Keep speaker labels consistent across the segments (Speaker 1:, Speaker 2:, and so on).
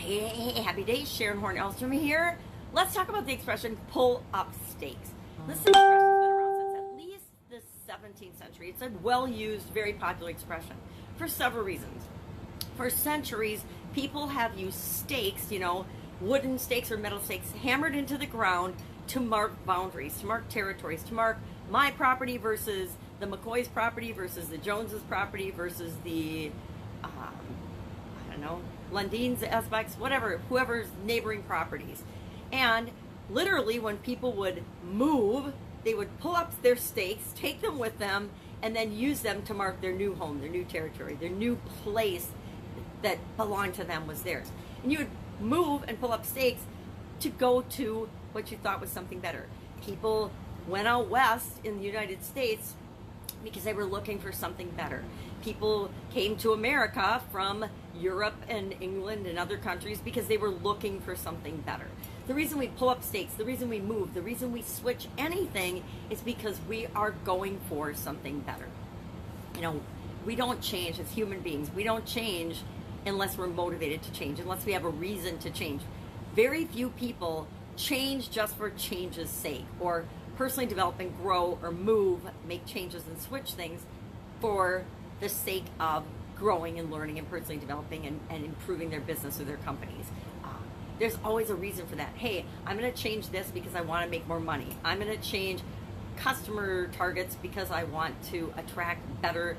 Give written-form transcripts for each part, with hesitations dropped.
Speaker 1: Hey, happy days, Sharon Horne-Ellstrom here. Let's talk about the expression pull up stakes. This expression has been around since at least the 17th century. It's a well-used, very popular expression for several reasons. For centuries, people have used stakes, wooden stakes or metal stakes, hammered into the ground to mark boundaries, to mark territories, to mark my property versus the McCoy's property versus the Joneses' property versus the, Lundin's, Esbeck's, whoever's neighboring properties. And literally when people would move, they would pull up their stakes, take them with them, and then use them to mark their new home, their new territory, their new place that belonged to them was theirs. And you would move and pull up stakes to go to what you thought was something better. People went out west in the United States because they were looking for something better. People came to America from Europe and England and other countries because they were looking for something better. The reason we pull up stakes, the reason we move, the reason we switch anything is because we are going for something better. We don't change as human beings. We don't change unless we're motivated to change, unless we have a reason to change. Very few people change just for change's sake, or personally develop and grow or move, make changes and switch things for the sake of growing and learning and personally developing and improving their business or their companies. There's always a reason for that. Hey, I'm going to change this because I want to make more money. I'm going to change customer targets because I want to attract better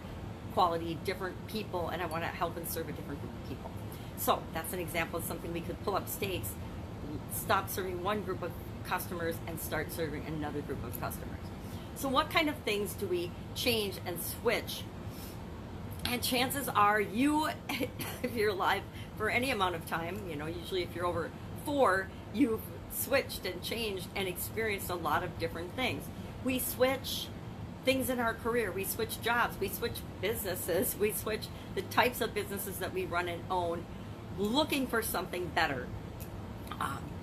Speaker 1: quality, different people, and I want to help and serve a different group of people. So that's an example of something we could pull up stakes, stop serving one group of customers and start serving another group of customers. So what kind of things do we change and switch? And chances are you, if you're alive for any amount of time, usually if you're over 4, you've switched and changed and experienced a lot of different things. We switch things in our career. We switch jobs. We switch businesses. We switch the types of businesses that we run and own, looking for something better.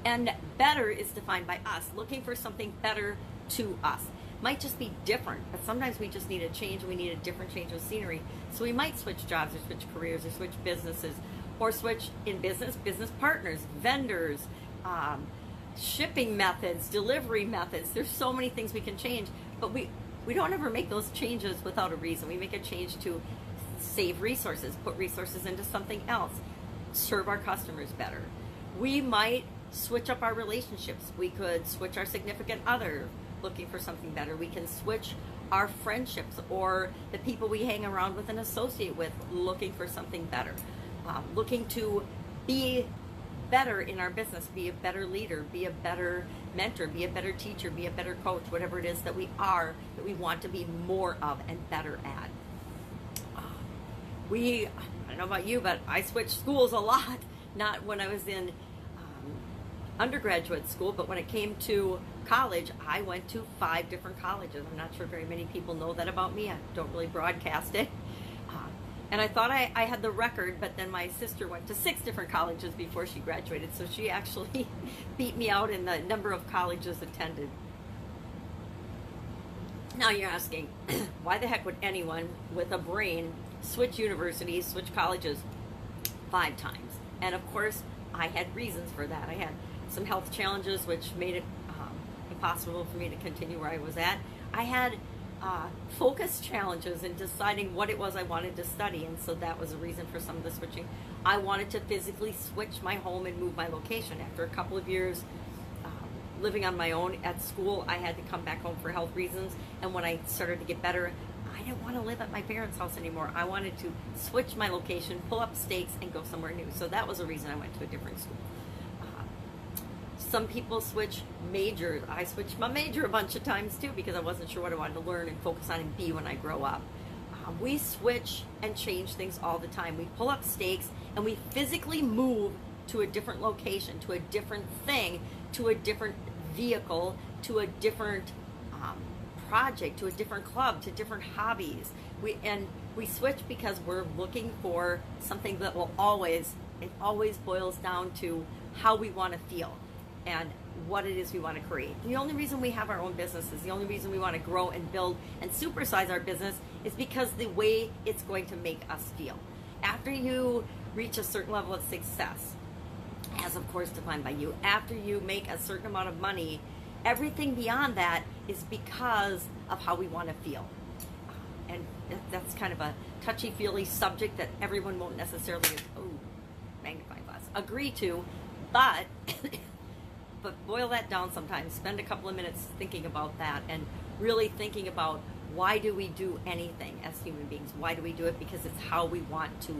Speaker 1: And better is defined by us, looking for something better to us. Might just be different, but sometimes we just need a change. We need a different change of scenery. So we might switch jobs or switch careers or switch businesses or switch in business partners, vendors, shipping methods, delivery methods. There's so many things we can change, but we don't ever make those changes without a reason. We make a change to save resources, put resources into something else, serve our customers better. We might switch up our relationships. We could switch our significant other, looking for something better. We can switch our friendships or the people we hang around with and associate with, looking for something better. Looking to be better in our business, be a better leader, be a better mentor, be a better teacher, be a better coach, whatever it is that we are, that we want to be more of and better at. I don't know about you, but I switched schools a lot. Not when I was in undergraduate school, but when it came to college, I went to 5 different colleges. I'm not sure very many people know that about me. I don't really broadcast it. And I thought I had the record, but then my sister went to 6 different colleges before she graduated, so she actually beat me out in the number of colleges attended. Now you're asking, why the heck would anyone with a brain switch universities, switch colleges 5 times? And of course, I had reasons for that. I had some health challenges which made it impossible for me to continue where I was at. I had focus challenges in deciding what it was I wanted to study, and so that was a reason for some of the switching. I wanted to physically switch my home and move my location. After a couple of years living on my own at school, I had to come back home for health reasons, and when I started to get better, I didn't want to live at my parents' house anymore. I wanted to switch my location, pull up stakes, and go somewhere new. So that was a reason I went to a different school. Some people switch majors. I switched my major a bunch of times too because I wasn't sure what I wanted to learn and focus on and be when I grow up. We switch and change things all the time. We pull up stakes and we physically move to a different location, to a different thing, to a different vehicle, to a different project, to a different club, to different hobbies. We switch because we're looking for something that will always boils down to how we want to feel and what it is we want to create. The only reason we have our own businesses, the only reason we want to grow and build and supersize our business is because the way it's going to make us feel. After you reach a certain level of success, as of course defined by you. After you make a certain amount of money, everything beyond that is because of how we want to feel. And that's kind of a touchy-feely subject that everyone won't necessarily, magnifying glass, agree to, but boil that down sometimes. Spend a couple of minutes thinking about that and really thinking about, why do we do anything as human beings? Why do we do it? Because it's how we want to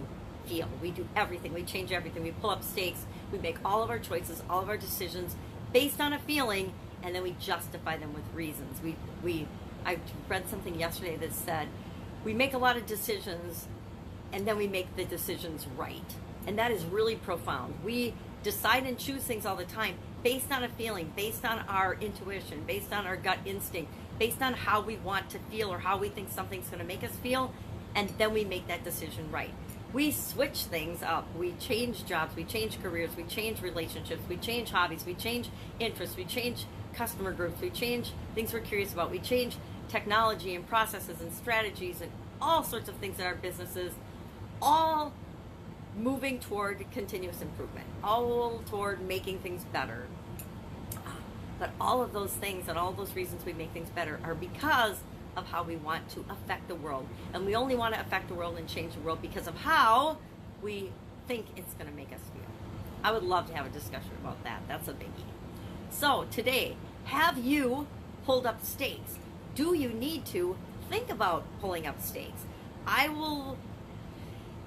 Speaker 1: feel. We do everything. We change everything. We pull up stakes. We make all of our choices, all of our decisions based on a feeling, and then we justify them with reasons. I read something yesterday that said, we make a lot of decisions and then we make the decisions right. And that is really profound. We decide and choose things all the time based on a feeling, based on our intuition, based on our gut instinct, based on how we want to feel or how we think something's going to make us feel, and then we make that decision right. We switch things up. We change jobs, we change careers, we change relationships, we change hobbies, we change interests, we change customer groups, we change things we're curious about, we change technology and processes and strategies and all sorts of things in our businesses, all moving toward continuous improvement, all toward making things better. But all of those things and all those reasons we make things better are because of how we want to affect the world. And we only want to affect the world and change the world because of how we think it's going to make us feel. I would love to have a discussion about that. That's a biggie. So today, have you pulled up stakes? Do you need to think about pulling up stakes? I will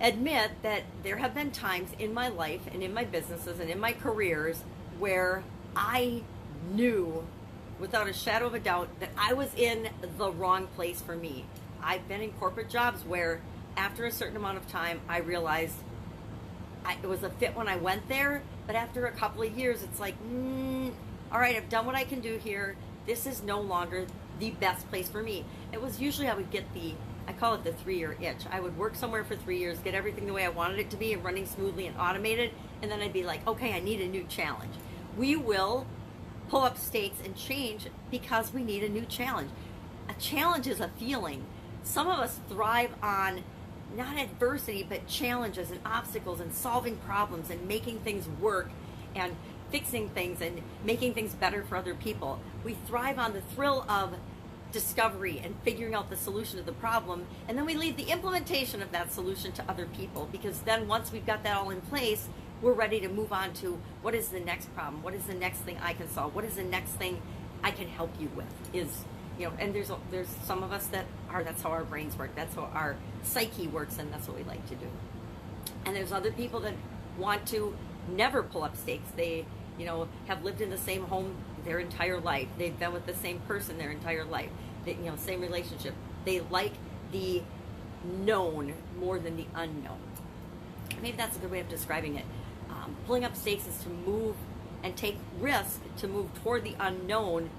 Speaker 1: admit that there have been times in my life and in my businesses and in my careers where I knew without a shadow of a doubt that I was in the wrong place for me. I've been in corporate jobs where after a certain amount of time I realized it was a fit when I went there, but after a couple of years it's like, all right, I've done what I can do here. This is no longer the best place for me. It was usually I would get I call it the 3-year itch. I would work somewhere for 3 years, get everything the way I wanted it to be and running smoothly and automated, and then I'd be like, okay, I need a new challenge. We will pull up stakes and change because we need a new challenge. A challenge is a feeling. Some of us thrive on not adversity, but challenges and obstacles and solving problems and making things work and fixing things and making things better for other people. We thrive on the thrill of discovery and figuring out the solution to the problem, and then we leave the implementation of that solution to other people, because then once we've got that all in place, we're ready to move on to what is the next problem, what is the next thing I can solve, what is the next thing I can help you with. And there's some of us that's how our brains work, that's how our psyche works, and that's what we like to do. And there's other people that want to never pull up stakes. They have lived in the same home their entire life. They've been with the same person their entire life. Same relationship. They like the known more than the unknown. Maybe that's a good way of describing it. Pulling up stakes is to move and take risk to move toward the unknown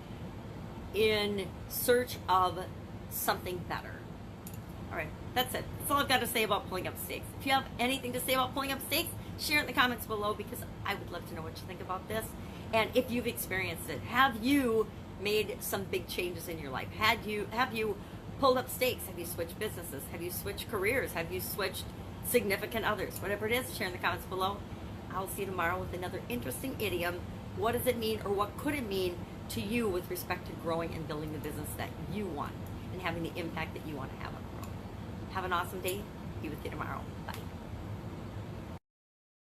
Speaker 1: in search of something better. All right, that's it. That's all I've got to say about pulling up stakes. If you have anything to say about pulling up stakes, share it in the comments below, because I would love to know what you think about this. And if you've experienced it, have you made some big changes in your life? Have you pulled up stakes? Have you switched businesses? Have you switched careers? Have you switched significant others? Whatever it is, share in the comments below. I'll see you tomorrow with another interesting idiom. What does it mean, or what could it mean to you with respect to growing and building the business that you want and having the impact that you want to have on the world? Have an awesome day. Be with you tomorrow.